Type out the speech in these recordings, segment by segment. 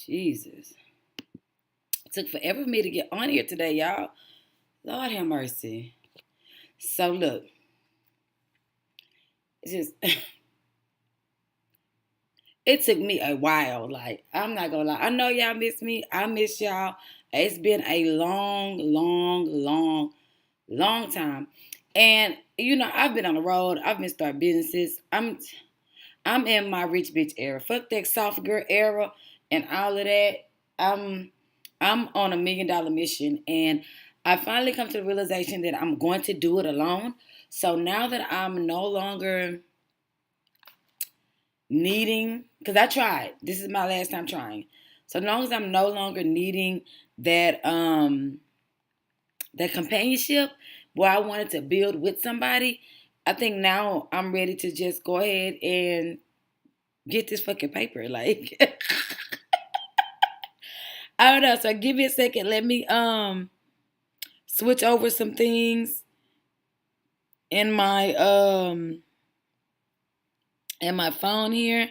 Jesus. It took forever for me to get on here today, y'all. Lord have mercy. So look, it's just it took me a while. Like, I'm not gonna lie. I know y'all miss me. I miss y'all. It's been a long time. And I've been on the road. I've been starting businesses. I'm in my rich bitch era. Fuck that soft girl era and all of that. I'm I'm on $1 million mission, and I finally come to the realization that I'm going to do it alone. So now that I'm no longer needing, because I tried. This is my last time trying. So as long as I'm no longer needing that companionship where I wanted to build with somebody, I think now I'm ready to just go ahead and get this fucking paper. Like I don't know. So give me a second. Let me switch over some things in my phone here.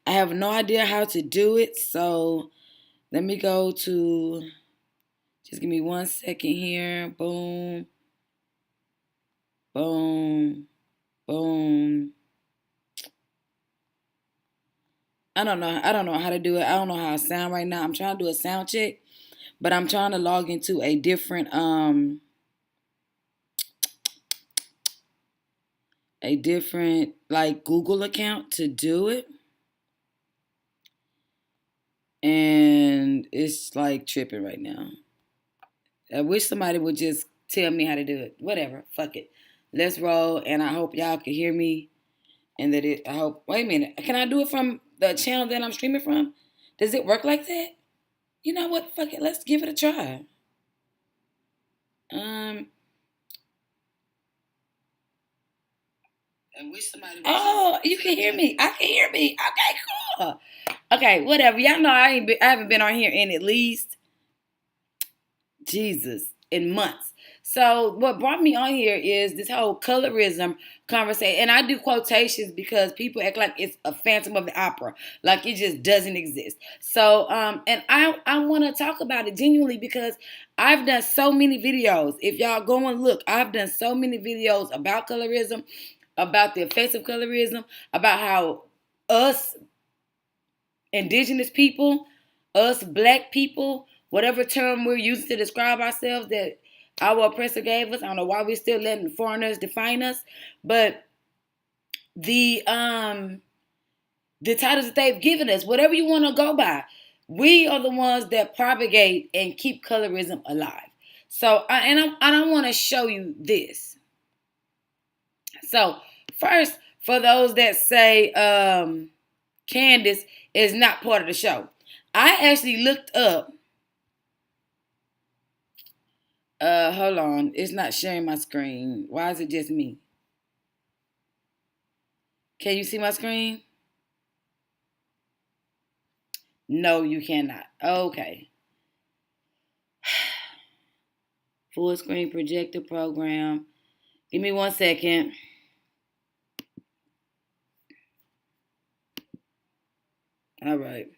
I have no idea how to do it, so let me go to, just give me 1 second here. Boom, boom, boom. I don't know how to do it. I don't know how I sound right now. I'm trying to do a sound check, but I'm trying to log into a different like Google account to do it. And it's like tripping right now. I wish somebody would just tell me how to do it. Whatever. Fuck it. Let's roll. And I hope y'all can hear me. And that I hope. Wait a minute. Can I do it from the channel that I'm streaming from? Does it work like that? You know what? Fuck it. Let's give it a try. I wish somebody. Oh, you can hear me. I can hear me. Okay, cool. Okay, whatever. Y'all know I haven't been on here in at least in months. So what brought me on here is this whole colorism conversation. And I do quotations because people act like it's a phantom of the opera. Like it just doesn't exist. So and I want to talk about it genuinely because I've done so many videos. If y'all go and look, I've done so many videos about colorism, about the effects of colorism, about how us indigenous people, us black people, whatever term we're using to describe ourselves that our oppressor gave us. I don't know why we're still letting foreigners define us, but the titles that they've given us, whatever you want to go by, we are the ones that propagate and keep colorism alive. So I want to show you this. So first, for those that say Candace is not part of the show, I actually looked up. Hold on. It's not sharing my screen. Why is it just me? Can you see my screen? No, you cannot. Okay. Full screen projector program. Give me 1 second. All right.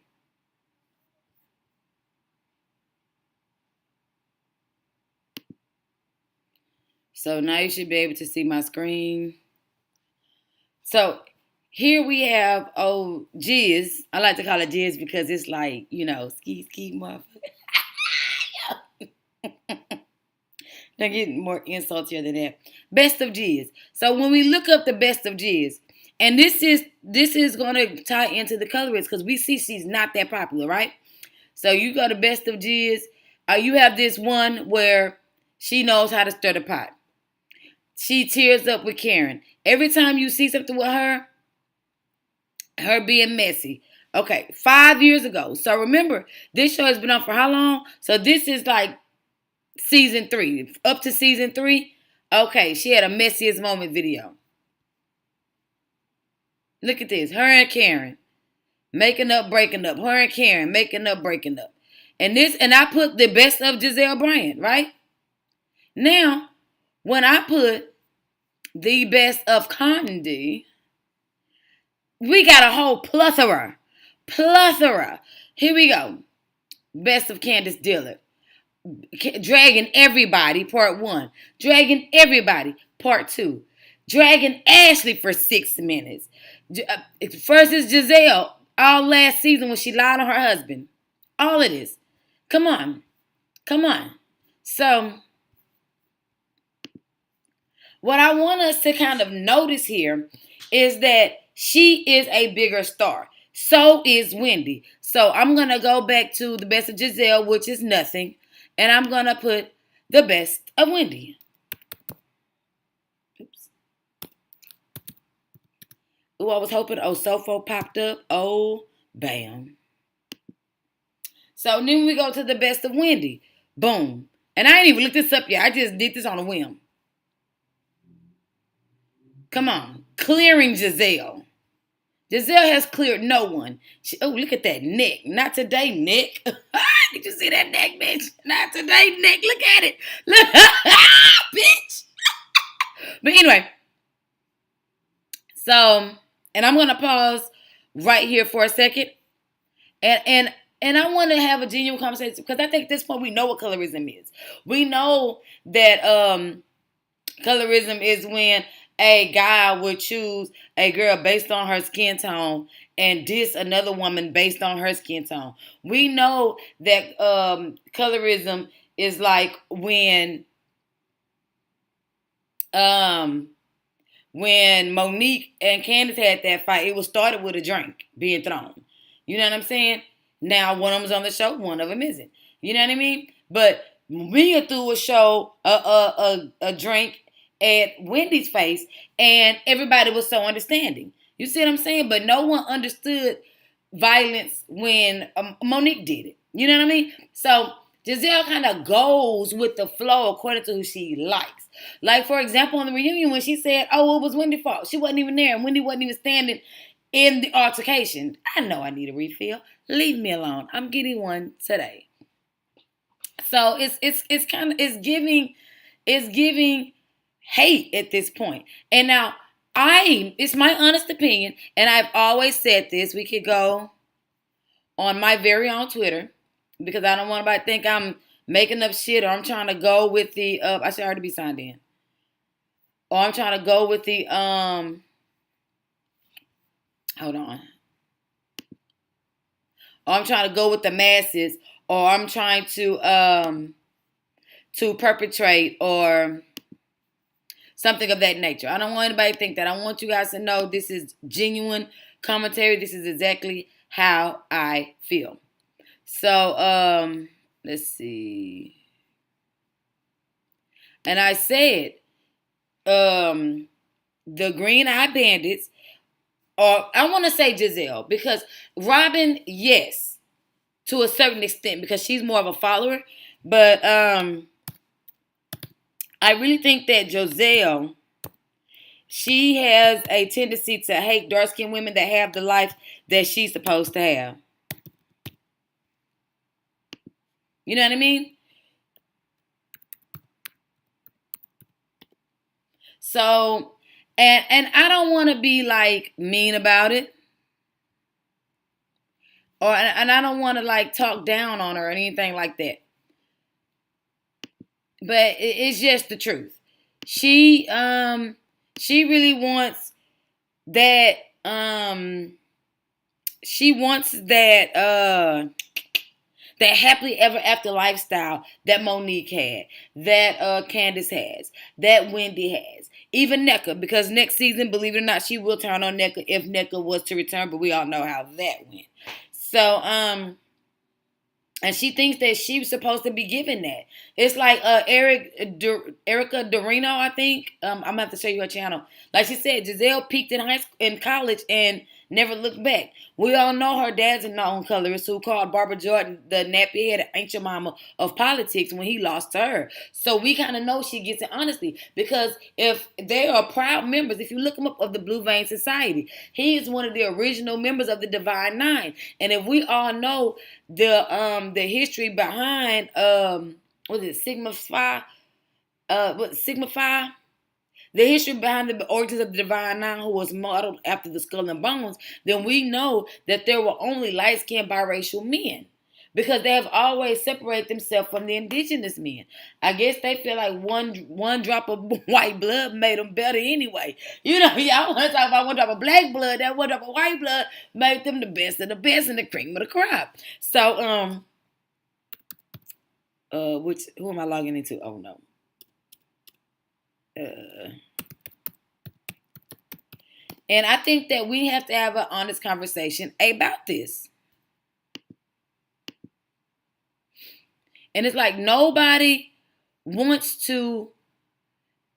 So now you should be able to see my screen. So here we have Jizz. I like to call it Jizz because it's like, ski motherfucker. They're getting more insultier than that. Best of Jizz. So when we look up the best of Jizz, and this is going to tie into the colorist because we see she's not that popular, right? So you go to best of Jizz. You have this one where she knows how to stir the pot. She tears up with Karen. Every time you see something with her being messy. Okay, 5 years ago. So remember, this show has been on for how long? So this is like season 3. Up to season 3. Okay, she had a messiest moment video. Look at this. Her and Karen. Making up, breaking up. Her and Karen making up, breaking up. And I put the best of Giselle Bryant, right? Now, when I put the best of Condi, we got a whole plethora. Here we go. Best of Candace Dillard. Dragging Everybody, part 1. Dragging Everybody, part 2. Dragging Ashley for 6 minutes. First is Giselle, all last season when she lied on her husband. All of this. Come on. Come on. So, what I want us to kind of notice here is that she is a bigger star. So is Wendy. So I'm going to go back to the best of Giselle, which is nothing. And I'm going to put the best of Wendy. Oops. Ooh, I was hoping Sofo popped up. Oh, bam. So then we go to the best of Wendy. Boom. And I ain't even looked this up yet. I just did this on a whim. Come on. Clearing Giselle. Giselle has cleared no one. Look at that neck. Not today, Nick. Did you see that neck, bitch? Not today, Nick. Look at it. Look, bitch. But anyway. So, and I'm going to pause right here for a second. And I want to have a genuine conversation because I think at this point we know what colorism is. We know that colorism is when a guy would choose a girl based on her skin tone and diss another woman based on her skin tone. We know that colorism is like when Monique and Candace had that fight, it was started with a drink being thrown. You know what I'm saying? Now one of them's on the show, one of them isn't. You know what I mean? But Mia threw a drink at Wendy's face, and everybody was so understanding. You see what I'm saying? But no one understood violence when Monique did it. You know what I mean? So Giselle kind of goes with the flow according to who she likes. Like, for example, on the reunion when she said, oh, it was Wendy's fault. She wasn't even there, and Wendy wasn't even standing in the altercation. I know I need a refill. Leave me alone. I'm getting one today. So it's giving hate at this point. And now it's my honest opinion, and I've always said this. We could go on my very own Twitter because I don't want anybody to think I'm making up shit or I'm trying to go with the I should already be signed in. Or I'm trying to go with the hold on. Or I'm trying to go with the masses, or I'm trying to perpetrate or something of that nature. I don't want anybody to think that. I want you guys to know this is genuine commentary. This is exactly how I feel. So, let's see. And I said, the Green Eye Bandits, or I want to say Giselle, because Robin, yes, to a certain extent, because she's more of a follower. But I really think that Giselle, she has a tendency to hate dark-skinned women that have the life that she's supposed to have. You know what I mean? So, and I don't want to be like mean about it. And I don't want to like talk down on her or anything like that. But it's just the truth. She really wants that that happily ever after lifestyle that Monique had, that Candace has, that Wendy has, even NECA, because next season, believe it or not, she will turn on NECA if NECA was to return, but we all know how that went. So, and she thinks that she was supposed to be given that. It's like Erica Dorino, I think. I'm gonna have to show you her channel. Like she said, Giselle peaked in college and never looked back. We all know her dad's a known colorist who called Barbara Jordan the nappy-headed ancient mama of politics when he lost to her. So we kind of know she gets it honestly, because if they are proud members, if you look them up, of the Blue Vein Society, he is one of the original members of the Divine Nine. And if we all know the history behind Sigma Phi, Sigma Phi. The history behind the origins of the Divine Nine, who was modeled after the Skull and Bones, then we know that there were only light-skinned biracial men. because they have always separated themselves from the indigenous men. I guess they feel like one drop of white blood made them better anyway. You know, y'all want to talk about one drop of black blood, that one drop of white blood made them the best of the best and the cream of the crop. So, who am I logging into? Oh no. And I think that we have to have an honest conversation about this. And it's like nobody wants to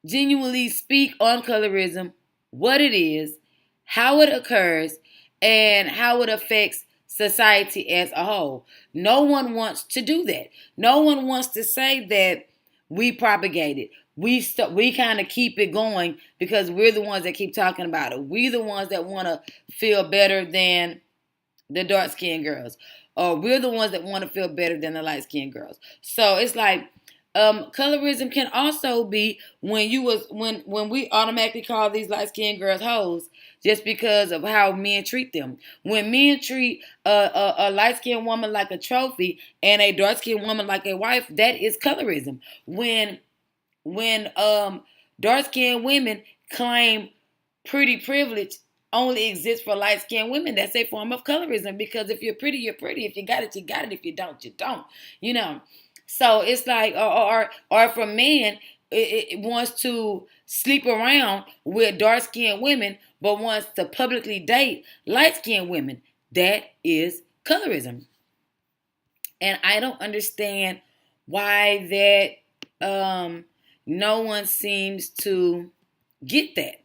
genuinely speak on colorism, what it is, how it occurs, and how it affects society as a whole. No one wants to do that. No one wants to say that we propagate it. We kind of keep it going because we're the ones that keep talking about it. We're the ones that want to feel better than the dark-skinned girls. Or we're the ones that want to feel better than the light-skinned girls. So it's like colorism can also be when we automatically call these light-skinned girls hoes just because of how men treat them. When men treat a light-skinned woman like a trophy and a dark-skinned woman like a wife, that is colorism. When dark-skinned women claim pretty privilege only exists for light-skinned women, that's a form of colorism, because if you're pretty, you're pretty. If you got it, you got it. If you don't, you don't. You know. So it's like, or if a man it wants to sleep around with dark-skinned women, but wants to publicly date light-skinned women, that is colorism. And I don't understand why that no one seems to get that.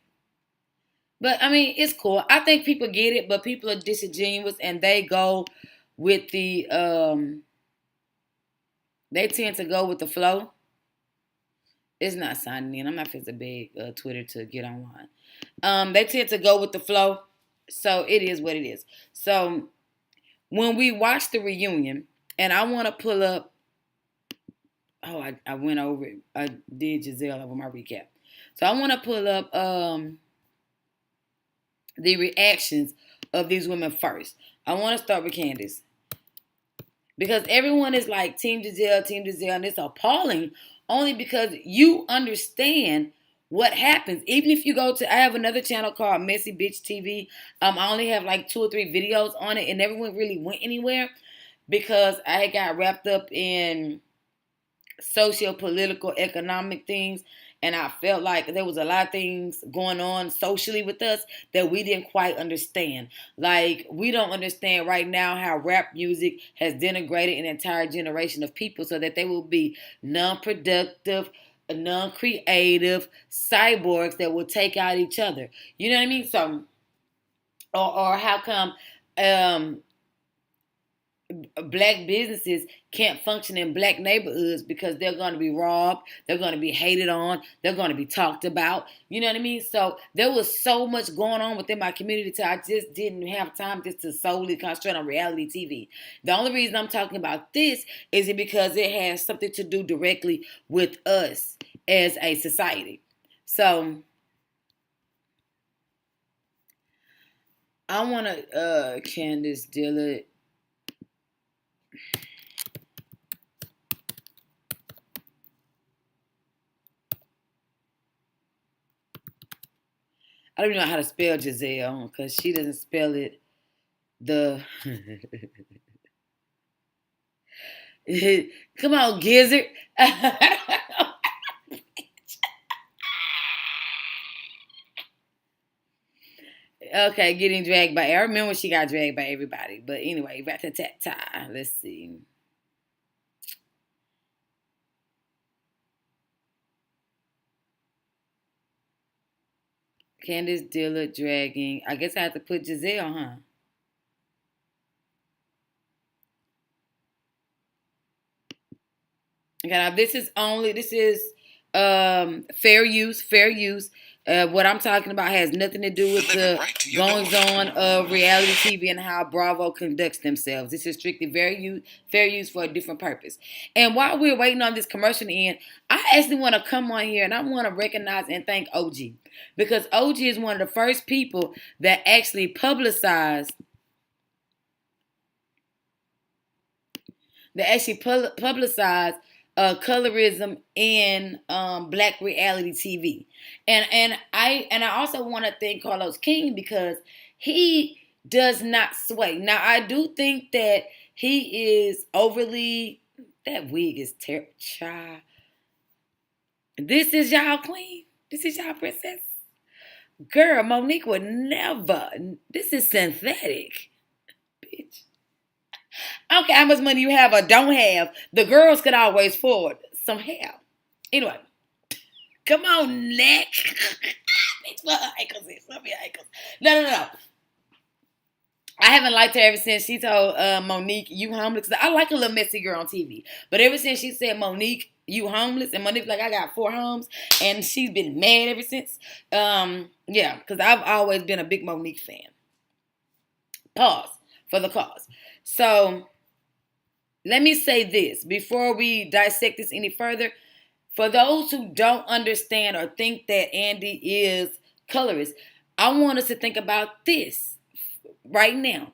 But I mean, it's cool. I think people get it, but people are disingenuous and they go with the they tend to go with the flow. It's not signing in. I'm not fixing a big Twitter to get online. They tend to go with the flow. So it is what it is. So when we watch the reunion, and I want to pull up, I went over it. I did Giselle over my recap. So I want to pull up the reactions of these women first. I want to start with Candace. Because everyone is like Team Giselle, and it's appalling only because you understand what happens. Even if you go to, I have another channel called Messy Bitch TV. I only have like 2 or 3 videos on it, and never really went anywhere because I got wrapped up in socio-political, economic things, and I felt like there was a lot of things going on socially with us that we didn't quite understand. Like, we don't understand right now how rap music has denigrated an entire generation of people so that they will be non-productive, non-creative cyborgs that will take out each other. You know what I mean? So, or how come black businesses can't function in black neighborhoods because they're going to be robbed, they're going to be hated on, they're going to be talked about. You know what I mean? So there was so much going on within my community till I just didn't have time just to solely concentrate on reality TV. The only reason I'm talking about this is because it has something to do directly with us as a society. So I want to, Candace Dillard. I don't even know how to spell Giselle because she doesn't spell it Come on, Gizzard. Okay, getting dragged by. I remember she got dragged by everybody. But anyway, back to Tata. Let's see. Candace Dillard dragging. I guess I have to put Giselle, huh? Okay, now this is fair use. What I'm talking about has nothing to do with the goings on of reality TV and how Bravo conducts themselves. This is strictly fair use for a different purpose. And while we're waiting on this commercial to end, I actually want to come on here and I want to recognize and thank OG. Because OG is one of the first people that actually publicized They actually publicized colorism in black reality TV, and I also want to thank Carlos King because he does not sway. Now I do think that he is overly. That wig is terrible. This is y'all queen. This is y'all princess. Girl, Monique would never. This is synthetic, bitch. I don't care how much money you have or don't have. The girls could always afford some hair. Anyway, come on, neck. Bitch, my ankles is. Let me ankles. No. I haven't liked her ever since she told Monique, you homeless. I like a little messy girl on TV. But ever since she said, Monique, you homeless, and Monique's like, I got 4 homes, and she's been mad ever since. Yeah, because I've always been a big Monique fan. Pause for the cause. So let me say this before we dissect this any further. For those who don't understand or think that Andy is colorist, I want us to think about this right now.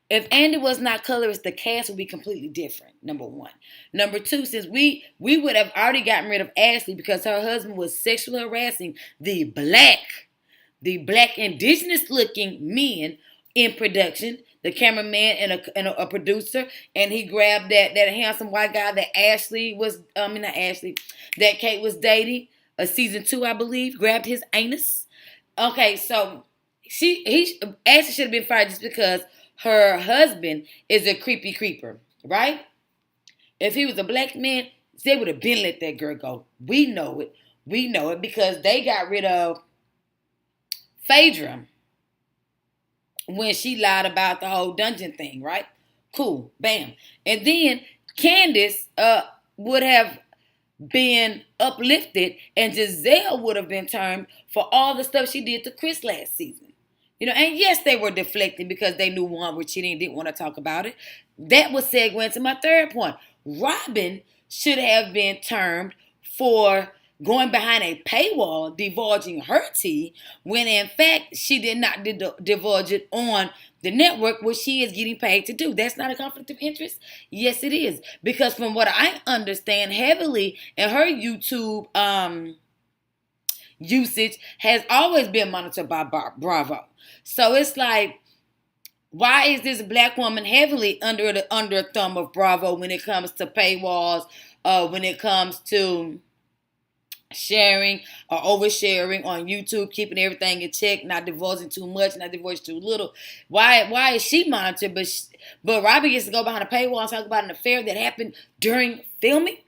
If Andy was not colorist, the cast would be completely different, number one. Number two, since we would have already gotten rid of Ashley because her husband was sexually harassing the black indigenous looking men in production, the cameraman and a producer, and he grabbed that handsome white guy that that Kate was dating, season 2, I believe, grabbed his anus. Okay, so Ashley should have been fired just because her husband is a creepy creeper, right? If he was a black man, they would have been let that girl go. We know it. We know it because they got rid of Phaedra when she lied about the whole dungeon thing, right? Cool, bam. And then Candace would have been uplifted and Giselle would have been termed for all the stuff she did to Chris last season. And yes, they were deflecting because they knew one were cheating and didn't want to talk about it. That was segue into my third point. Robin should have been termed for going behind a paywall, divulging her tea, when in fact she did not divulge it on the network, which she is getting paid to do. That's not a conflict of interest? Yes, it is. Because from what I understand, heavily in her YouTube usage has always been monitored by Bravo. So it's like, why is this black woman heavily under a thumb of Bravo when it comes to paywalls, when it comes to sharing or oversharing on YouTube, keeping everything in check, not divulging too much, not divulging too little? Why is she monitored, but Robbie gets to go behind a paywall and talk about an affair that happened during filming?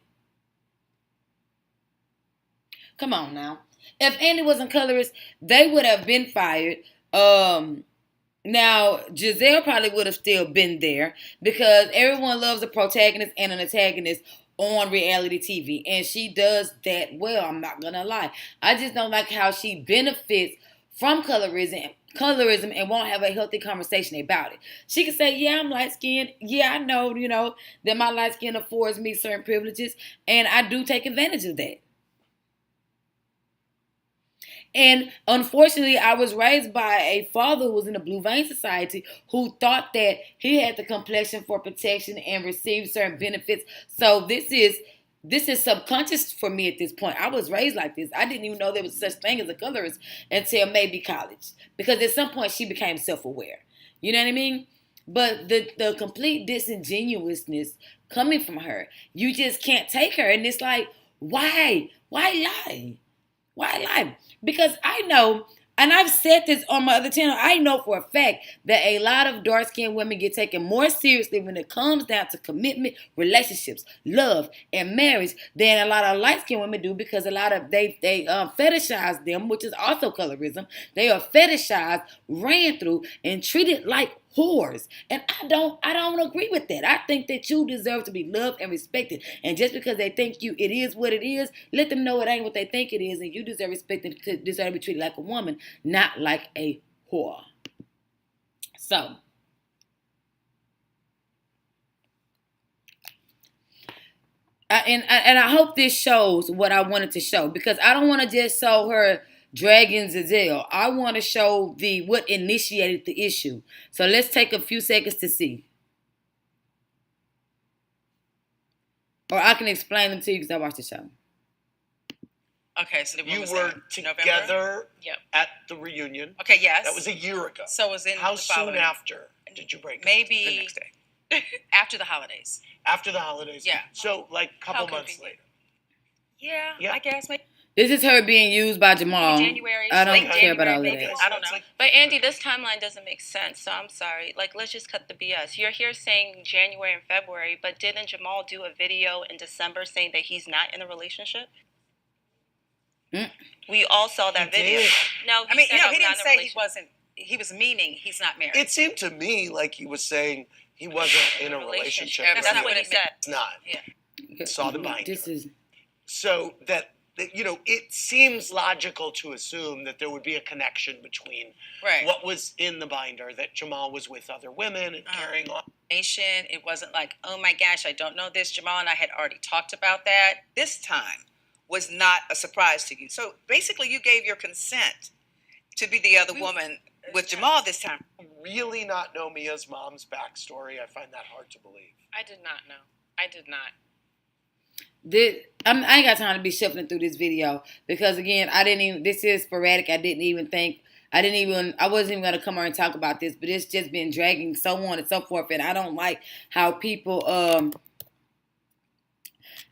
Come on now. If Andy wasn't colorist, they would have been fired. Now, Giselle probably would have still been there because everyone loves a protagonist and an antagonist on reality TV, and she does that well. I'm not gonna lie. I just don't like how she benefits from colorism and won't have a healthy conversation about it. She can say, yeah, I'm light-skinned. Yeah, I know, that my light skin affords me certain privileges, and I do take advantage of that. And unfortunately, I was raised by a father who was in the Blue Vein Society who thought that he had the complexion for protection and received certain benefits. So this is subconscious for me at this point. I was raised like this. I didn't even know there was such thing as a colorist until maybe college. Because at some point she became self-aware. You know what I mean? But the complete disingenuousness coming from her, you just can't take her. And it's like, why? Why lie? Why lie? Because I know, and I've said this on my other channel, I know for a fact that a lot of dark-skinned women get taken more seriously when it comes down to commitment, relationships, love, and marriage than a lot of light-skinned women do, because a lot of they fetishize them, which is also colorism. They are fetishized, ran through, and treated like whores. And I don't agree with that. I think that you deserve to be loved and respected. And just because they think it is what it is, let them know it ain't what they think it is, and you deserve respect and deserve to be treated like a woman, not like a whore. So I hope this shows what I wanted to show, because I don't want to just show her dragging Giselle. I want to show what initiated the issue. So let's take a few seconds to see. Or I can explain them to you because I watched the show. Okay, so you were together at the reunion. Okay, yes. That was a year ago. So it was in How the following. soon after did you break up? Maybe the next day. After the holidays. After the holidays? Yeah. So like a couple months later. Yeah, I guess maybe. This is her being used by Jamal. January. I don't late care about all of maybe. that. I don't know. But Andy, this timeline doesn't make sense. So I'm sorry. Like, let's just cut the BS. You're here saying January and February, but didn't Jamal do a video in December saying that he's not in a relationship? We all saw that video. No, he didn't say he wasn't. He was meaning he's not married. It seemed to me like he was saying he wasn't in a relationship. That's not what he said. It's not. Yeah. Saw the binder. This is So that it seems logical to assume that there would be a connection between what was in the binder, that Jamal was with other women and carrying on. It wasn't like, oh my gosh, I don't know this. Jamal and I had already talked about that. This time was not a surprise to you. So basically you gave your consent to be the other woman with Jamal this time. Really not know Mia's mom's backstory. I find that hard to believe. I did not know. I did not. I ain't got time to be shuffling through this video because again, this is sporadic. I wasn't even going to come on and talk about this, but it's just been dragging so on and so forth. And I don't like how people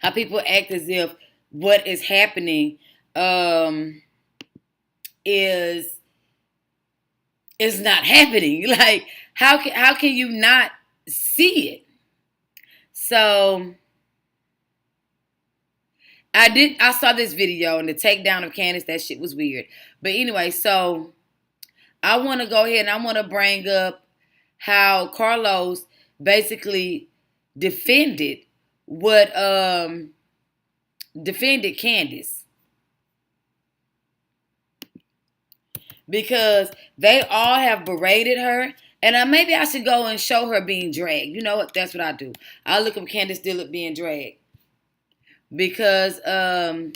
act as if what is happening is not happening. Like, how can you not see it? So I saw this video and the takedown of Candace, that shit was weird. But anyway, so I want to go ahead and I want to bring up how Carlos basically defended Candace. Because they all have berated her. And maybe I should go and show her being dragged. You know what? That's what I do. I look up Candace Dillard being dragged. Because they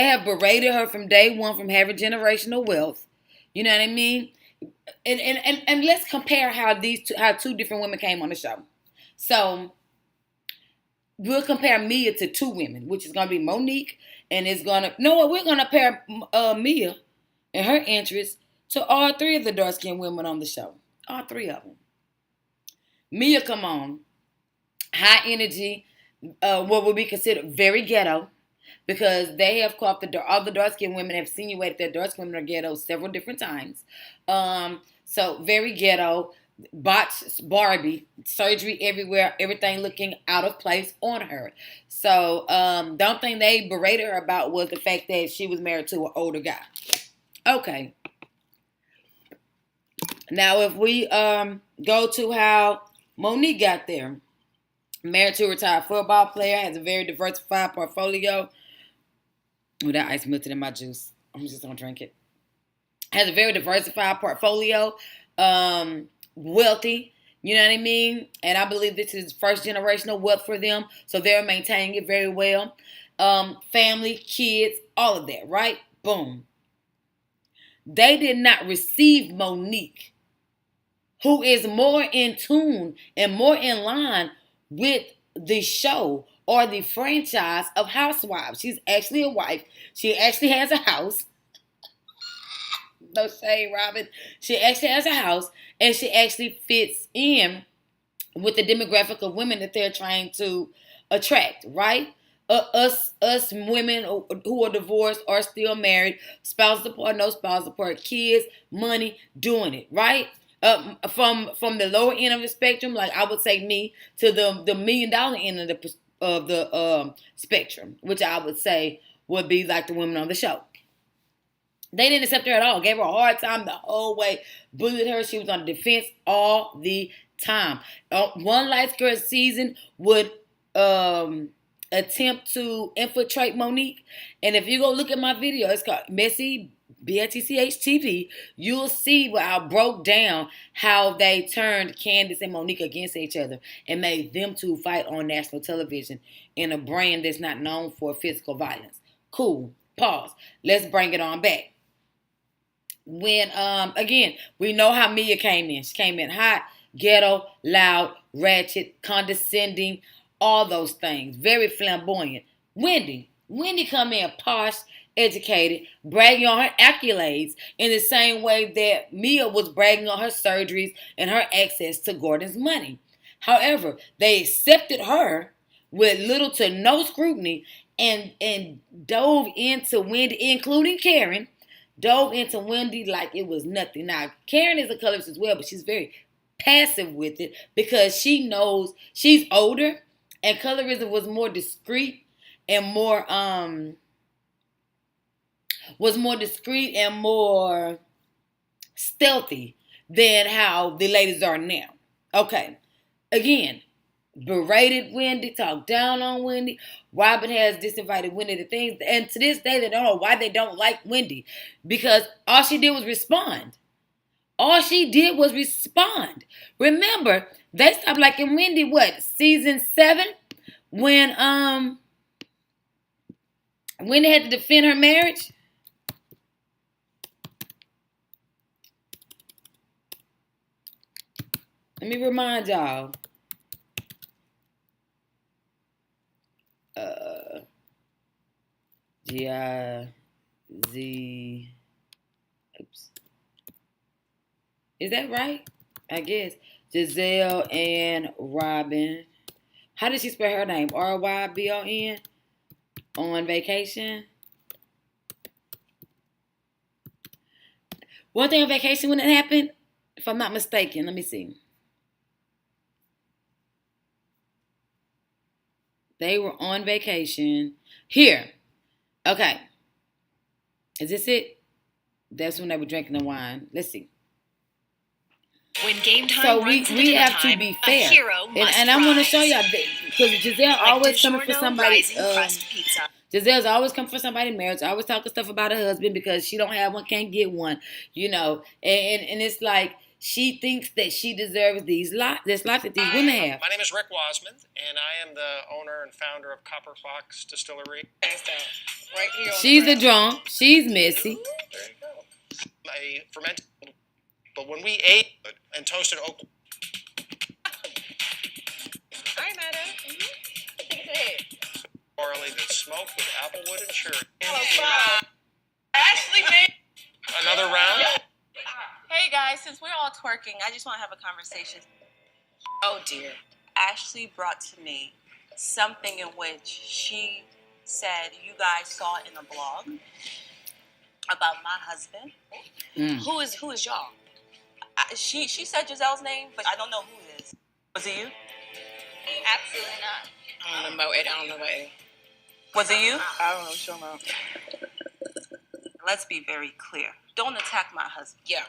have berated her from day one from having generational wealth. You know what I mean? And let's compare how two different women came on the show. So we'll compare Mia to two women, which is gonna be Monique, and we're gonna pair Mia and her interests to all three of the dark-skinned women on the show. All three of them. Mia, come on. High energy. What would be considered very ghetto, because they have caught all the dark-skinned women have insinuated that dark-skinned women are ghetto several different times. So very ghetto, botched Barbie, surgery everywhere, everything looking out of place on her. So the only thing they berated her about was the fact that she was married to an older guy. Okay. Now if we go to how Monique got there. Married to a retired football player, has a very diversified portfolio. Oh, that ice melted in my juice. I'm just gonna drink it. Has a very diversified portfolio. Wealthy, you know what I mean? And I believe this is first generational wealth for them. So they're maintaining it very well. Family, kids, all of that, right? Boom. They did not receive Monique, who is more in tune and more in line with the show or the franchise of Housewives. She's actually a wife. She actually has a house. No shade, Robin. She actually has a house, and she actually fits in with the demographic of women that they're trying to attract, right? Us women who are divorced or still married, spouse support, no spouse support, kids, money, doing it, right? From the lower end of the spectrum, like I would say me, to the $1 million end of the spectrum, which I would say would be like the women on the show. They didn't accept her at all. Gave her a hard time the whole way. Bullied her. She was on the defense all the time. One light skirt season would attempt to infiltrate Monique. And if you go look at my video, it's called Messy BATCH TV, you'll see where I broke down how they turned Candace and Monique against each other and made them two fight on national television in a brand that's not known for physical violence. Cool. Pause. Let's bring it on back. When, again, we know how Mia came in. She came in hot, ghetto, loud, ratchet, condescending, all those things, very flamboyant. Wendy come in posh, educated, bragging on her accolades in the same way that Mia was bragging on her surgeries and her access to Gordon's money. However, they accepted her with little to no scrutiny and dove into Wendy, including Karen, dove into Wendy like it was nothing. Now, Karen is a colorist as well, but she's very passive with it because she knows she's older and colorism was more discreet and more stealthy than how the ladies are now. Okay. Again, berated Wendy, talked down on Wendy. Robin has disinvited Wendy to things. And to this day, they don't know why they don't like Wendy. Because all she did was respond. Remember, they stopped liking Wendy, what, season 7? When Wendy had to defend her marriage? Let me remind y'all. G-I-Z. Oops. Is that right? I guess. Giselle and Robin. How did she spell her name? R-Y-B-O-N? On vacation? One thing on vacation when it happened? If I'm not mistaken. Let me see. They were on vacation. Here. Okay. Is this it? That's when they were drinking the wine. Let's see. When game time so runs we have time, to be fair. And I want to show y'all because Giselle like always coming for somebody. Pizza. Giselle's always coming for somebody's marriage. Always talking stuff about her husband because she don't have one, can't get one. You know, and it's like she thinks that she deserves this life that these women have. My name is Rick Wasman, and I am the owner and founder of Copper Fox Distillery. Right here. She's a drunk. She's messy. There you go. I fermented, but when we ate and toasted oak. Hi, madam. Barley that's smoked with applewood and cherry. Ashley made Another round. Hey, guys, since we're all twerking, I just want to have a conversation. Oh dear. Ashley brought to me something in which she said you guys saw in a blog about my husband. Who is y'all? She said Giselle's name, but I don't know who it is. Was it you? Absolutely not. I don't know about Eddie. Was it you? I don't know. Show me. Let's be very clear. Don't attack my husband. Yeah.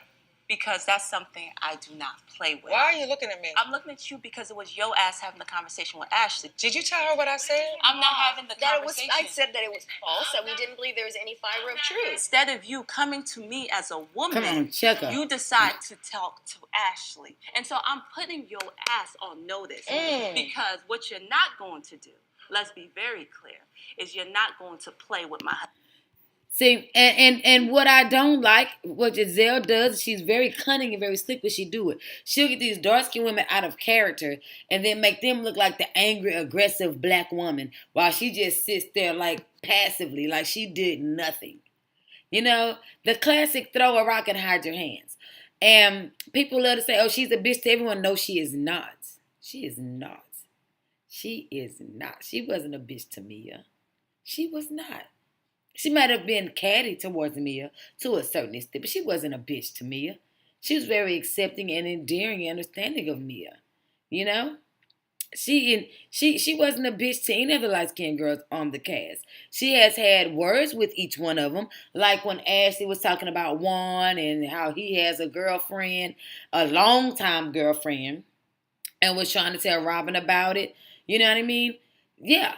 Because that's something I do not play with. Why are you looking at me? I'm looking at you because it was your ass having the conversation with Ashley. Did you tell her what I said? I'm not having the conversation. I said that it was false, that we didn't believe there was any fiber of truth. Instead of you coming to me as a woman, Come on, check her. you decide to talk to Ashley. And so I'm putting your ass on notice because what you're not going to do, let's be very clear, is you're not going to play with my husband. See, and what I don't like, what Giselle does, she's very cunning and very slick when she do it. She'll get these dark-skinned women out of character and then make them look like the angry, aggressive black woman while she just sits there like passively, like she did nothing. You know, the classic throw a rock and hide your hands. And people love to say, oh, she's a bitch to everyone. No, she is not. She is not. She is not. She wasn't a bitch to Mia. She was not. She might have been catty towards Mia to a certain extent, but she wasn't a bitch to Mia. She was very accepting and endearing and understanding of Mia. You know? She wasn't a bitch to any of the light-skinned girls on the cast. She has had words with each one of them, like when Ashley was talking about Juan and how he has a girlfriend, a long-time girlfriend, and was trying to tell Robin about it. You know what I mean? Yeah.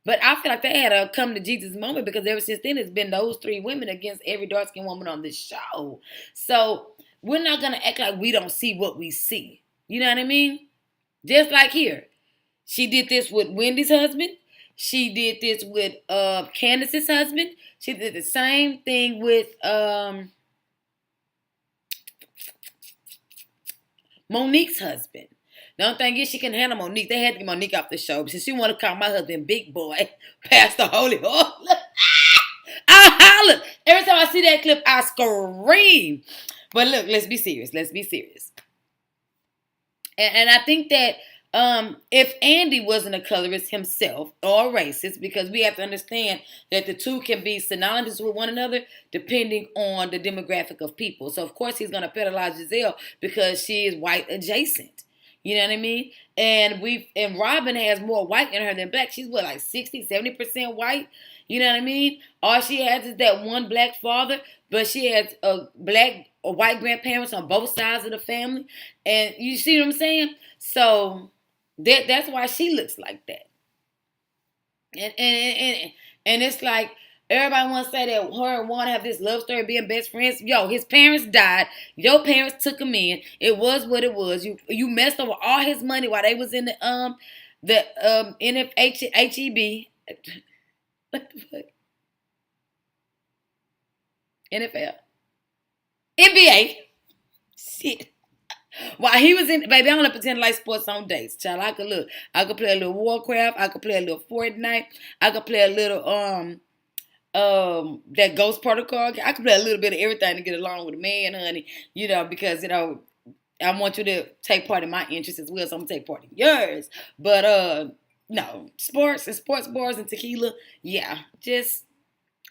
But I feel like they had a come to Jesus moment because ever since then it's been those 3 women against every dark-skinned woman on this show. So we're not going to act like we don't see what we see. You know what I mean? Just like here. She did this with Wendy's husband. She did this with Candace's husband. She did the same thing with Monique's husband. The only thing is she can handle Monique. They had to get Monique off the show. Since she want to call my husband Big Boy, Pastor Holy Horse. I holler. Every time I see that clip, I scream. But look, let's be serious. Let's be serious. And I think that if Andy wasn't a colorist himself or a racist, because we have to understand that the two can be synonymous with one another depending on the demographic of people. So, of course, he's going to penalize Giselle because she is white adjacent. You know what I mean? And Robin has more white in her than black. She's what, like 60, 70% white? You know what I mean? All she has is that one black father, but she has a black or white grandparents on both sides of the family. And you see what I'm saying? So that's why she looks like that. And it's like everybody wants to say that her and Juan have this love story of being best friends. Yo, his parents died. Your parents took him in. It was what it was. You messed over all his money while they was in the NFHEB. What the fuck? NFL. NBA. Shit. While he was in, baby, I don't pretend like sports on dates. Child, I could play a little Warcraft. I could play a little Fortnite. I could play a little that Ghost Protocol. I could play a little bit of everything to get along with a man, honey. You know, because I want you to take part in my interests as well, so I'm gonna take part in yours. But no, sports and sports bars and tequila, yeah, just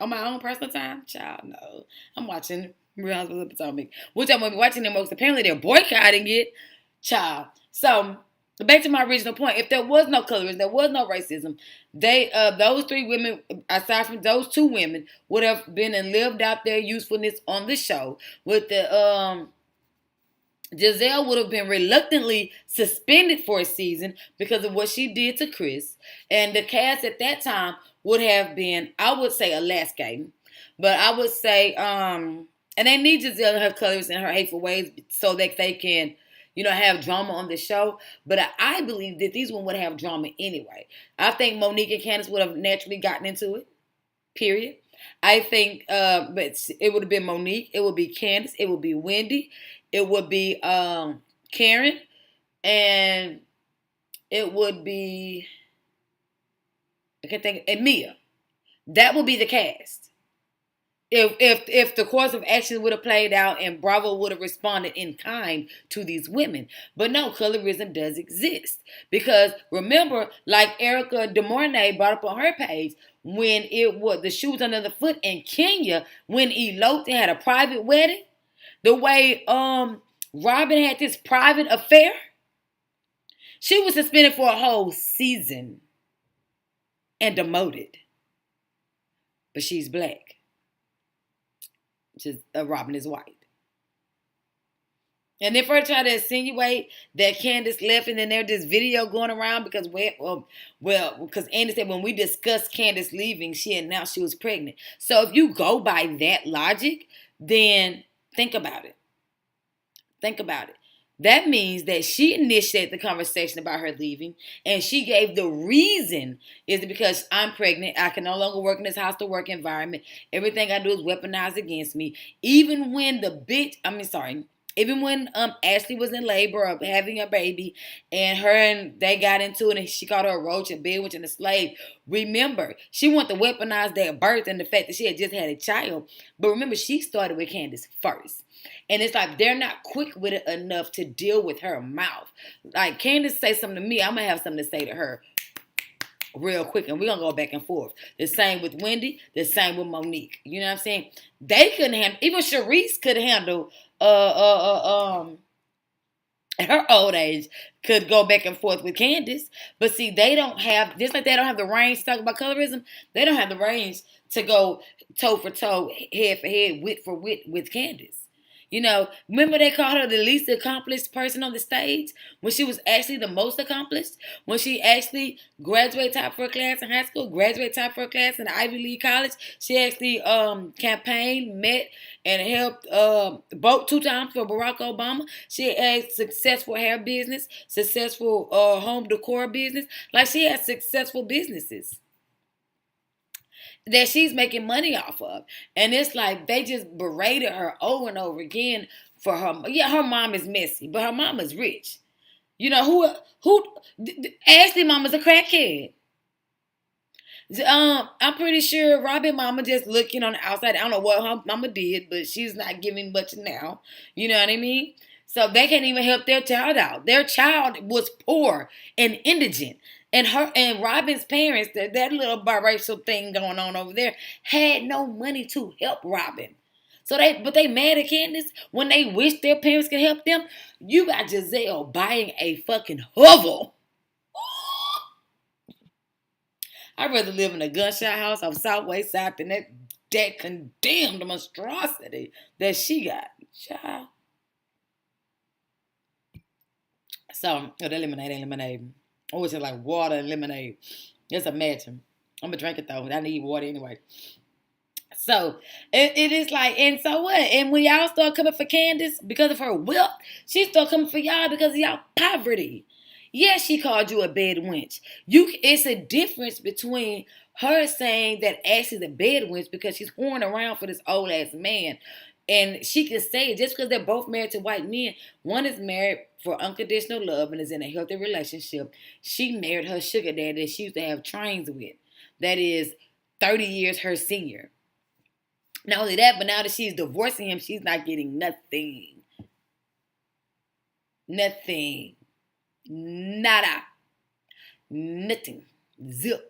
on my own personal time, child, no. I'm watching Real Housewives of Potomac, which I'm going to be watching the most. Apparently, they're boycotting it, child. So, back to my original point. If there was no colorism, there was no racism, those three women, aside from those two women, would have been and lived out their usefulness on the show. With the Giselle would have been reluctantly suspended for a season because of what she did to Chris. And the cast at that time would have been, I would say, Alaska. But I would say, and they need Giselle and her colors and her hateful ways so that they can, have drama on the show. But I believe that these women would have drama anyway. I think Monique and Candace would have naturally gotten into it, period. I think, but it would have been Monique. It would be Candace. It would be Wendy. It would be Karen, and it would be and Mia. That would be the cast. If the course of action would have played out and Bravo would have responded in kind to these women. But no, colorism does exist. Because remember, like Erica DeMornay brought up on her page, when the shoe was under the foot in Kenya, when eloped and had a private wedding, the way Robin had this private affair, she was suspended for a whole season and demoted. But she's black. Robin is white. And they first try to insinuate that Candace left, and then there's this video going around because Andy said when we discussed Candace leaving, she announced she was pregnant. So if you go by that logic, then think about it. Think about it. That means that she initiated the conversation about her leaving, and she gave the reason is because I'm pregnant. I can no longer work in this hostile-work environment. Everything I do is weaponized against me. Even when Ashley was in labor of having a baby, and they got into it, and she called her a roach, a bitch, and a slave. Remember, she wanted to weaponize their birth and the fact that she had just had a child. But remember, she started with Candace first. And it's like they're not quick with it enough to deal with her mouth. Like Candace say something to me, I'm going to have something to say to her real quick. And we're going to go back and forth. The same with Wendy. The same with Monique. You know what I'm saying? They couldn't handle, even Sharice could handle, at her old age, could go back and forth with Candace. But see, they don't have, just like they don't have the range to talk about colorism, they don't have the range to go toe for toe, head for head, wit for wit with Candace. Remember they called her the least accomplished person on the stage when she was actually the most accomplished? When she actually graduated top for a class in high school, graduated top for a class in the Ivy League college, she actually campaigned, met, and helped vote 2 times for Barack Obama. She had successful hair business, successful home decor business. Like she had successful businesses that she's making money off of. And it's like they just berated her over and over again for her. Yeah, her mom is messy, but her mom is rich. You know who Ashley mama's a crackhead. I'm pretty sure Robin mama just looking on the outside. I don't know what her mama did, but she's not giving much now. You know what I mean? So they can't even help their child out. Their child was poor and indigent. And her and Robin's parents, that little biracial thing going on over there, had no money to help Robin. So they mad at Candace when they wish their parents could help them. You got Giselle buying a fucking hovel. I'd rather live in a gunshot house on Southway South than that condemned monstrosity that she got. Child. So, that lemonade. Oh, it's just like water and lemonade. Just imagine. I'm going to drink it though. I need water anyway. So, it is like, and so what? And when y'all start coming for Candace because of her wealth, she start coming for y'all because of y'all poverty. Yes, she called you a bed wench. It's a difference between her saying that Ashley's a bed wench because she's whoring around for this old ass man. And she can say it just because they're both married to white men. One is married for unconditional love and is in a healthy relationship. She married her sugar daddy that she used to have trains with. That is 30 years her senior. Not only that, but now that she's divorcing him, she's not getting nothing. Nothing. Nada. Nothing. Zilch.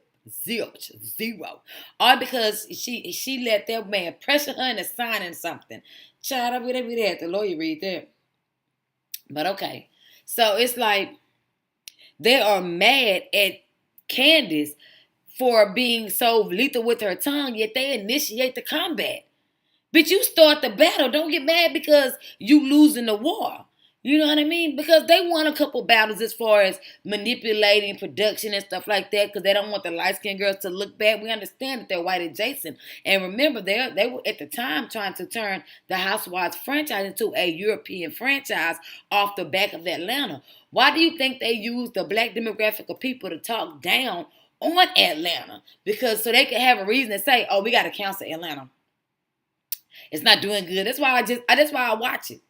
Zero. All because she let that man pressure her into signing something. Child, I would have had the lawyer read that. But okay. So it's like they are mad at Candace for being so lethal with her tongue, yet they initiate the combat. But you start the battle. Don't get mad because you losing the war. You know what I mean? Because they won a couple battles as far as manipulating production and stuff like that because they don't want the light-skinned girls to look bad. We understand that they're white adjacent. And remember, they were at the time trying to turn the Housewives franchise into a European franchise off the back of Atlanta. Why do you think they use the black demographic of people to talk down on Atlanta? Because so they could have a reason to say, oh, we got to cancel Atlanta. It's not doing good. That's why I watch it.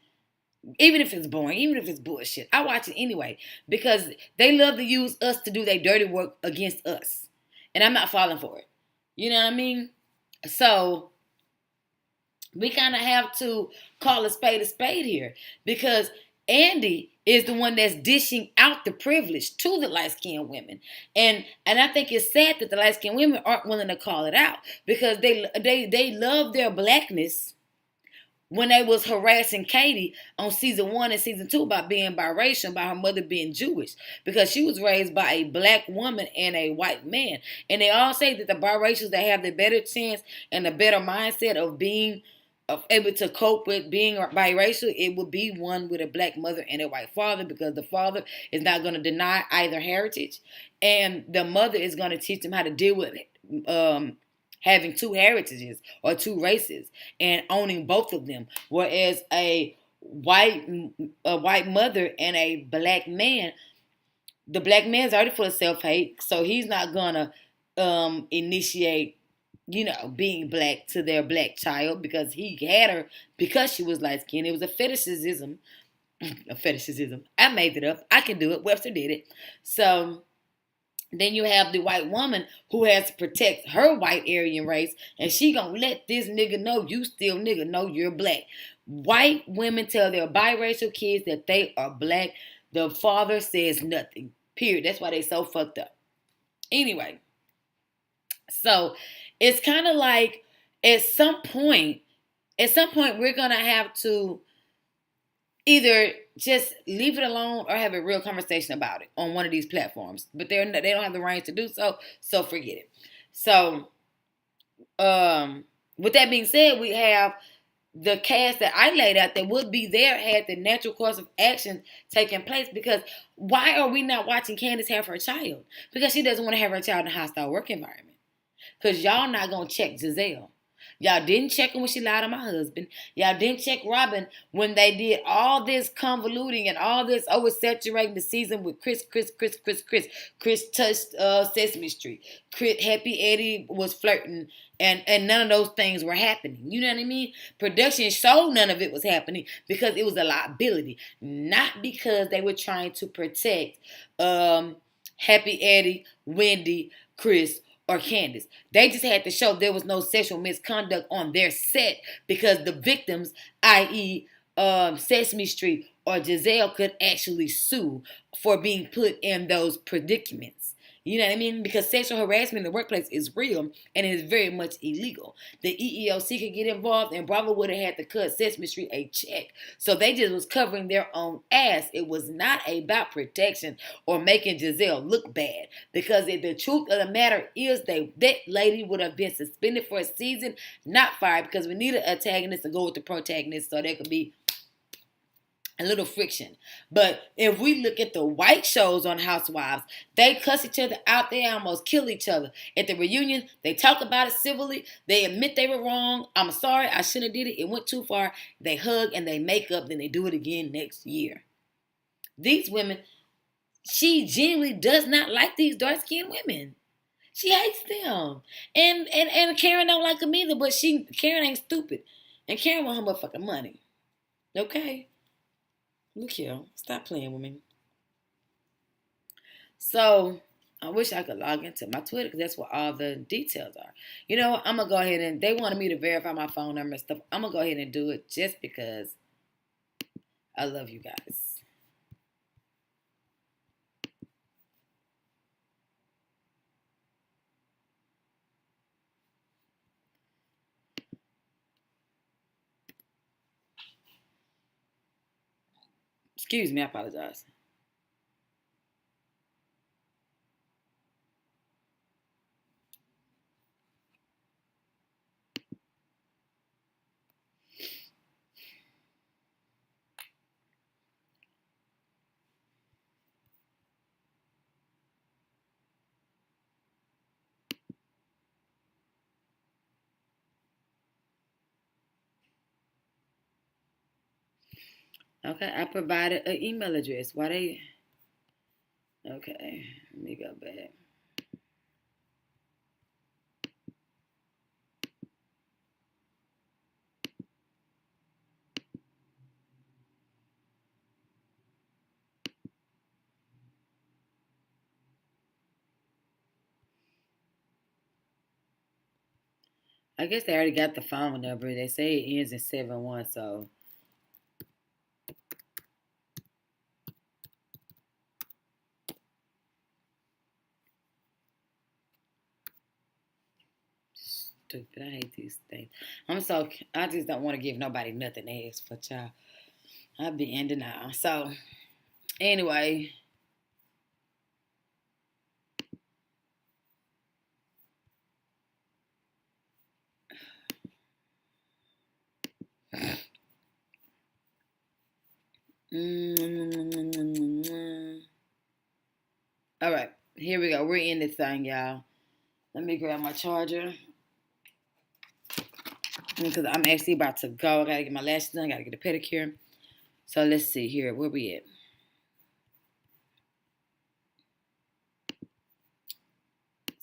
Even if it's boring, even if it's bullshit, I watch it anyway because they love to use us to do their dirty work against us. And I'm not falling for it. You know what I mean? So we kind of have to call a spade here because Andy is the one that's dishing out the privilege to the light-skinned women. And I think it's sad that the light-skinned women aren't willing to call it out because they love their blackness when they was harassing Katie on season 1 and season 2 about being biracial, by her mother being Jewish, because she was raised by a black woman and a white man. And they all say that the biracials that have the better chance and the better mindset of being able to cope with being biracial, it would be one with a black mother and a white father, because the father is not going to deny either heritage, and the mother is going to teach them how to deal with it. Having two heritages or two races and owning both of them, whereas a white mother and a black man, the black man's already full of self-hate, so he's not gonna initiate, being black to their black child because he had her because she was light skinned. It was a fetishism. I made it up. I can do it. Webster did it. So then you have the white woman who has to protect her white Aryan race, and she gonna let this nigga know you still nigga know you're black. White women tell their biracial kids that they are black. The father says nothing. Period. That's why they so fucked up. Anyway, so it's kind of like at some point we're gonna have to either just leave it alone or have a real conversation about it on one of these platforms. But they don't have the range to do so, so forget it. So, with that being said, we have the cast that I laid out that would be there had the natural course of action taking place. Because why are we not watching Candace have her child? Because she doesn't want to have her child in a hostile work environment. Because y'all not going to check Giselle. Y'all didn't check her when she lied on my husband. Y'all didn't check Robin when they did all this convoluting and all this oversaturating the season with Chris. Chris touched Sesame Street. Happy Eddie was flirting, and none of those things were happening. You know what I mean? Production showed none of it was happening because it was a liability, not because they were trying to protect Happy Eddie, Wendy, Chris, or Candace. They just had to show there was no sexual misconduct on their set because the victims, i.e., Sesame Street or Giselle, could actually sue for being put in those predicaments. You know what I mean? Because sexual harassment in the workplace is real and it is very much illegal. The EEOC could get involved and Bravo would have had to cut Sesame Street a check. So they just was covering their own ass. It was not about protection or making Giselle look bad. Because the truth of the matter is that lady would have been suspended for a season, not fired, because we need an antagonist to go with the protagonist so there could be a little friction. But if we look at the white shows on Housewives, they cuss each other out. They almost kill each other. At the reunion, they talk about it civilly. They admit they were wrong. I'm sorry, I shouldn't have did it. It went too far. They hug and they make up. Then they do it again next year. These women, she genuinely does not like these dark-skinned women. She hates them. And Karen don't like them either, but Karen ain't stupid. And Karen want her motherfucking money. Okay? Look here, stop playing with me. So, I wish I could log into my Twitter because that's where all the details are. You know what? I'm going to go ahead and, they wanted me to verify my phone number and stuff. I'm going to go ahead and do it just because I love you guys. Excuse me, I apologize. Okay, I provided an email address. Why they... Okay, let me go back. I guess they already got the phone number. They say it ends in 71, so... Stupid. I hate these things. I just don't want to give nobody nothing to ask for, child. I'll be in denial. So, anyway. All right. Here we go. We're in this thing, y'all. Let me grab my charger. Because I'm actually about to go. I gotta get my lashes done. I gotta get a pedicure. So let's see here. Where we at?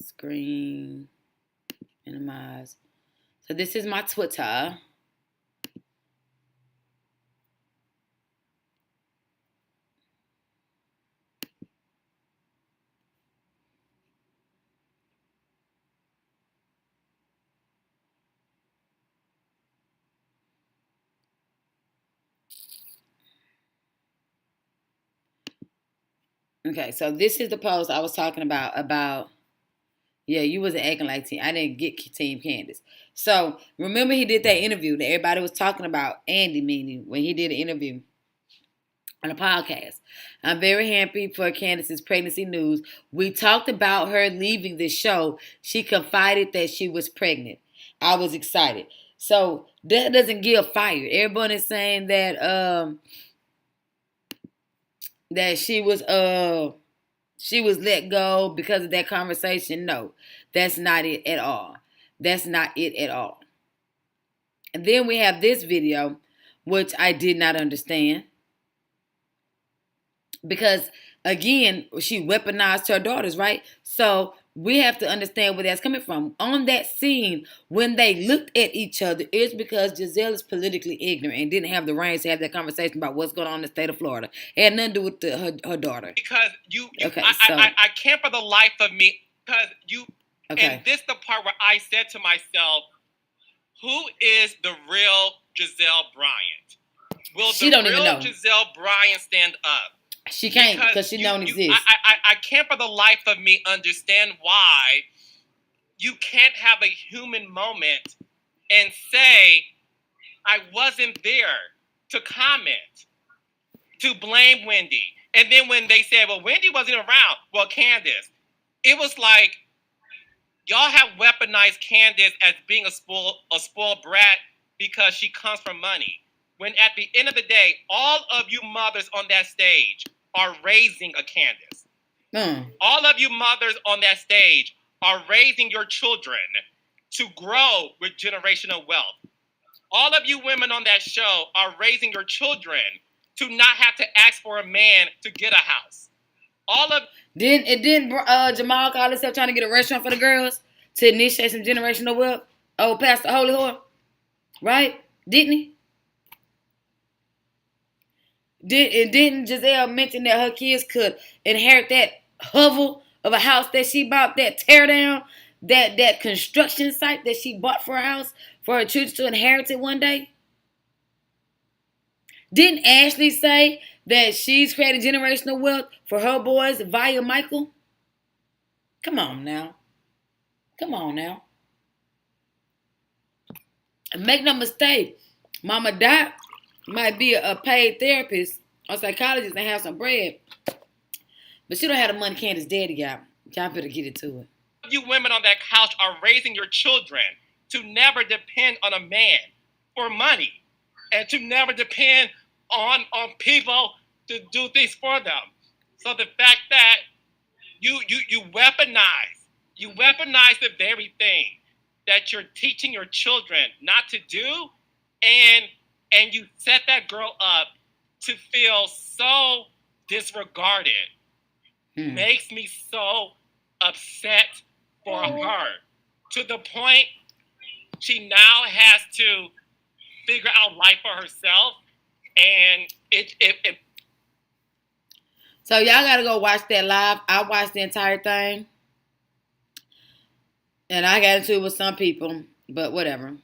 Screen. Minimize. So this is my Twitter. Okay, so this is the post I was talking about, yeah, you wasn't acting like Team. I didn't get Team Candace. So, remember he did that interview that everybody was talking about, Andy meaning, when he did an interview on a podcast. I'm very happy for Candace's pregnancy news. We talked about her leaving the show. She confided that she was pregnant. I was excited. So, that doesn't get fired. Everyone is saying that that she was let go because of that conversation. No, that's not it at all. That's not it at all. And then we have this video, which I did not understand. Because, again, she weaponized her daughters, right? So we have to understand where that's coming from. On that scene, when they looked at each other, it's because Giselle is politically ignorant and didn't have the reins to have that conversation about what's going on in the state of Florida. It had nothing to do with her daughter. Because Okay, I can't for the life of me, because Okay. and this the part where I said to myself, who is the real Giselle Bryant? Will She the don't even real know. Giselle Bryant stand up? She can't because she don't exist. I can't for the life of me understand why you can't have a human moment and say, I wasn't there to comment, to blame Wendy. And then when they said, well, Wendy wasn't around, well, Candace. It was like, y'all have weaponized Candace as being a spoiled brat because she comes from money. When at the end of the day, all of you mothers on that stage are raising a Candace. All of you mothers on that stage are raising your children to grow with generational wealth. All of you women on that show are raising your children to not have to ask for a man to get a house. Didn't Jamal call himself trying to get a restaurant for the girls to initiate some generational wealth? Oh, Pastor Holy Whore, right? Didn't he? Didn't Giselle mention that her kids could inherit that hovel of a house that she bought, that tear down, that construction site that she bought for a house for her children to inherit it one day? Didn't Ashley say that she's created generational wealth for her boys via Michael? Come on now. And make no mistake, Mama Dot might be a paid therapist or psychologist and have some bread, but she don't have the money Candace's daddy got. Y'all better get it to it. You women on that couch are raising your children to never depend on a man for money and to never depend on people to do things for them. So the fact that you weaponize the very thing that you're teaching your children not to do, and you set that girl up to feel so disregarded, makes me so upset for her, to the point she now has to figure out life for herself, and it So y'all gotta go watch that live. I watched the entire thing, and I got into it with some people, but whatever.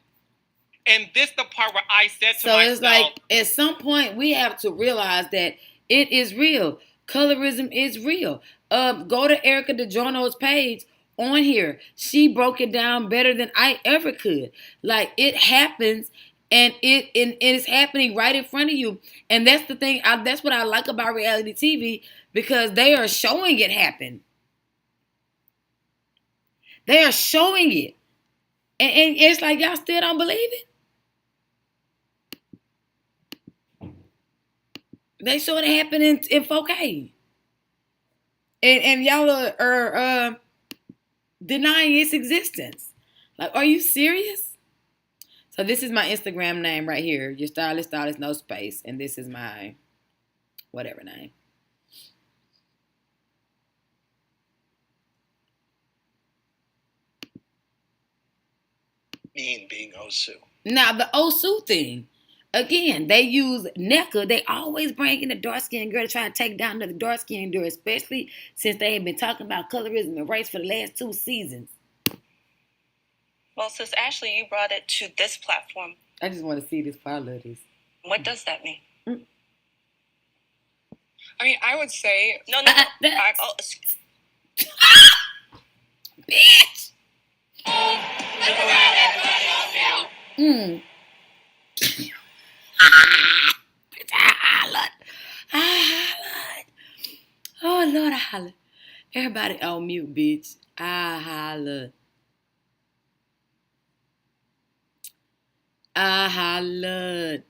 And this the part where I said to myself. So it's like, at some point, we have to realize that it is real. Colorism is real. Go to Erica DeJourno's page on here. She broke it down better than I ever could. Like, it happens, and it's happening right in front of you. And that's the thing. That's what I like about reality TV, because they are showing it happen. They are showing it. And it's like, y'all still don't believe it? They saw it happen in 4K. And y'all are denying its existence. Like, are you serious? So this is my Instagram name right here. Your stylist, no space. And this is my whatever name. Mean being Osu. Now, the Osu thing. Again, they use NECA. They always bring in the dark-skinned girl to try to take down another dark-skinned girl, especially since they have been talking about colorism and race for the last 2 seasons. Well, Sis Ashley, you brought it to this platform. I just want to see this part of this. What does that mean? I mean, I would say... No. Bitch! I hollered. Oh, Lord, I hollered. Everybody on mute, bitch. I hollered.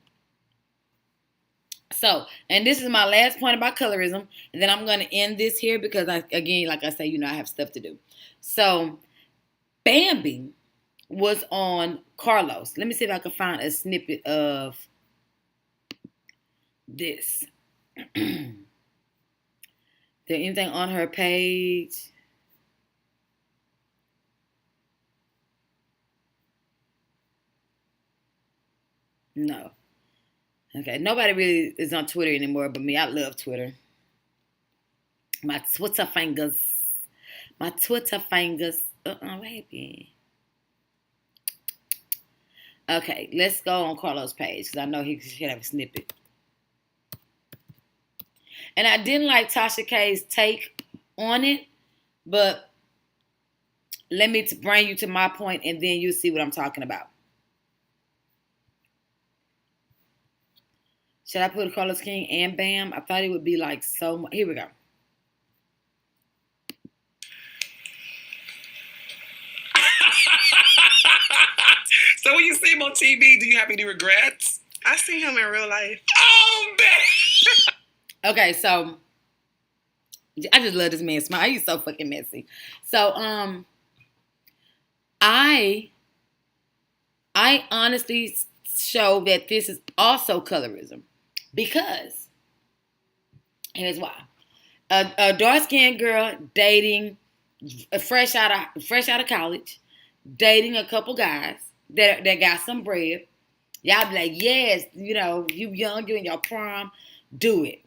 So, and this is my last point about colorism, and then I'm going to end this here because, again, like I say, I have stuff to do. So, Bambi was on Carlos. Let me see if I can find a snippet of this. There anything on her page? No. Okay, nobody really is on Twitter anymore but me. I love Twitter. My Twitter fingers. Baby. Okay, let's go on Carlos' page because I know he should have a snippet. And I didn't like Tasha K's take on it, but let me bring you to my point and then you'll see what I'm talking about. Should I put Carlos King and Bam? I thought it would be like so much. Here we go. So when you see him on TV, do you have any regrets? I see him in real life. Oh, man! Okay, so I just love this man's smile. He's so fucking messy. So, I honestly show that this is also colorism because here's why: a dark-skinned girl dating fresh out of college, dating a couple guys that got some bread. Y'all be like, yes, you know, you young, you in your prime, do it.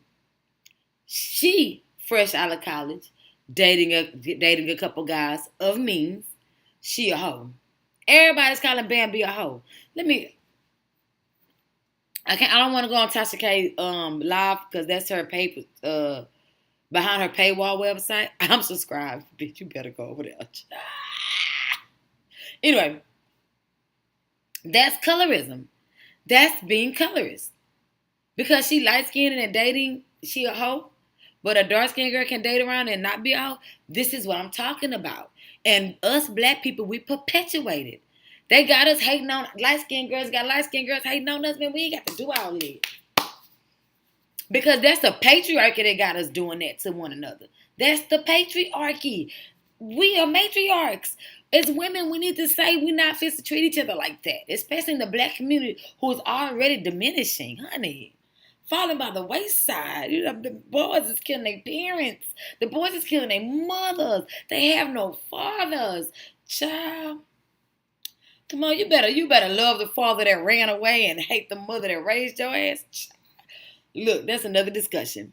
She fresh out of college, dating a couple guys of means. She a hoe. Everybody's calling Bambi a hoe. I don't want to go on Tasha K live because that's her paper behind her paywall website. I'm subscribed. Bitch, you better go over there. Anyway, that's colorism. That's being colorist. Because she light-skinned and dating, she a hoe. But a dark-skinned girl can date around and not be a hoe. This is what I'm talking about. And us black people, we perpetuate it. They got us hating on light-skinned girls, got light-skinned girls hating on us, man. We ain't got to do all this. Because that's the patriarchy that got us doing that to one another. That's the patriarchy. We are matriarchs. As women, we need to say we're not fit to treat each other like that. Especially in the black community who is already diminishing, honey. Falling by the wayside. You know, the boys is killing their parents. The boys is killing their mothers. They have no fathers. Child. Come on, you better love the father that ran away and hate the mother that raised your ass. Child. Look, that's another discussion.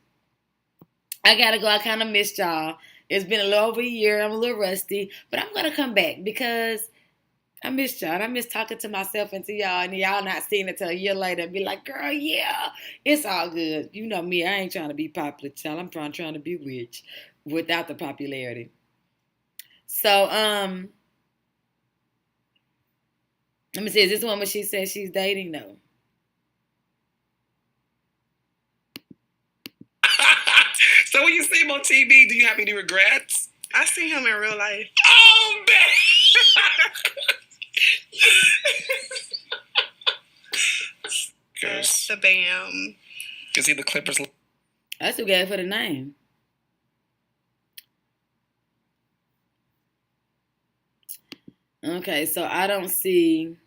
I gotta go. I kind of missed y'all. It's been a little over a year. I'm a little rusty. But I'm gonna come back because I missed y'all. And I miss talking to myself and to y'all. And y'all not seeing it till a year later and be like, girl, yeah, it's all good. You know me. I ain't trying to be popular, child. I'm trying to be rich without the popularity. So, let me see. Is this the one where she says she's dating? No. So when you see him on TV, do you have any regrets? I see him in real life. Oh, man! The Bam. You see the Clippers. That's who gave her the name. Okay, so I don't see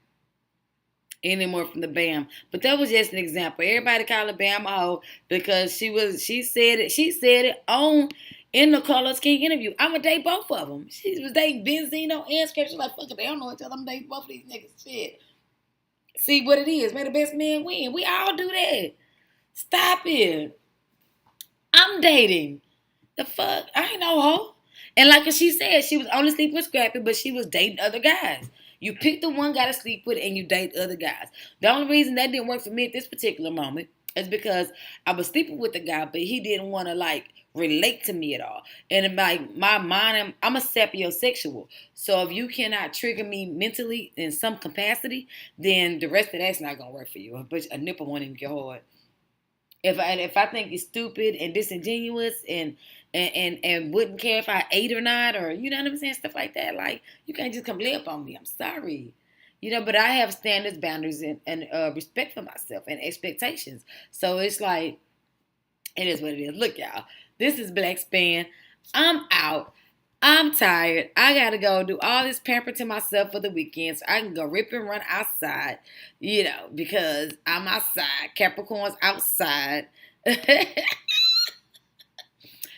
any more from the Bam. But that was just an example. Everybody called her Bam a hoe because she said it in the Carlos King interview. I'ma date both of them. She was dating Benzino and Scratch. She's like, fuck it, they don't know each other. I'm dating both of these niggas. Shit. See what it is. May the best man win. We all do that. Stop it. I'm dating. The fuck? I ain't no hoe. And like she said, she was only sleeping with Scrappy, but she was dating other guys. You pick the one guy to sleep with and you date other guys. The only reason that didn't work for me at this particular moment is because I was sleeping with the guy, but he didn't want to like relate to me at all. And in my mind, I'm a sapiosexual. So if you cannot trigger me mentally in some capacity, then the rest of that's not gonna work for you. But a nipple won't even get hard. If I think you're stupid and disingenuous and wouldn't care if I ate or not, or you know what I'm saying, stuff like that, like you can't just come lay up on me. I'm sorry, you know. But I have standards, boundaries, and respect for myself and expectations. So it's like it is what it is. Look, y'all, this is Blackspan. I'm out. I'm tired. I gotta go do all this pampering to myself for the weekend so I can go rip and run outside, because I'm outside. Capricorn's outside.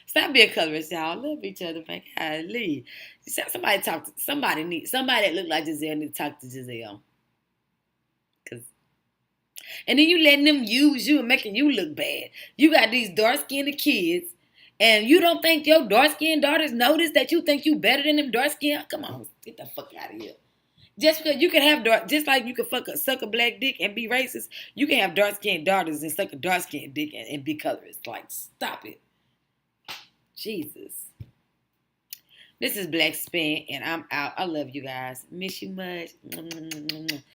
Stop being colorist, y'all. Love each other, man. Golly. Somebody that look like Giselle need to talk to Giselle. And then you letting them use you and making you look bad. You got these dark-skinned kids, and you don't think your dark-skinned daughters notice that you think you better than them dark-skinned? Come on, get the fuck out of here. Just because you can have just like you can suck a black dick and be racist, you can have dark-skinned daughters and suck a dark-skinned dick and be colorist. Like, stop it. Jesus. This is Blackspin, and I'm out. I love you guys. Miss you much.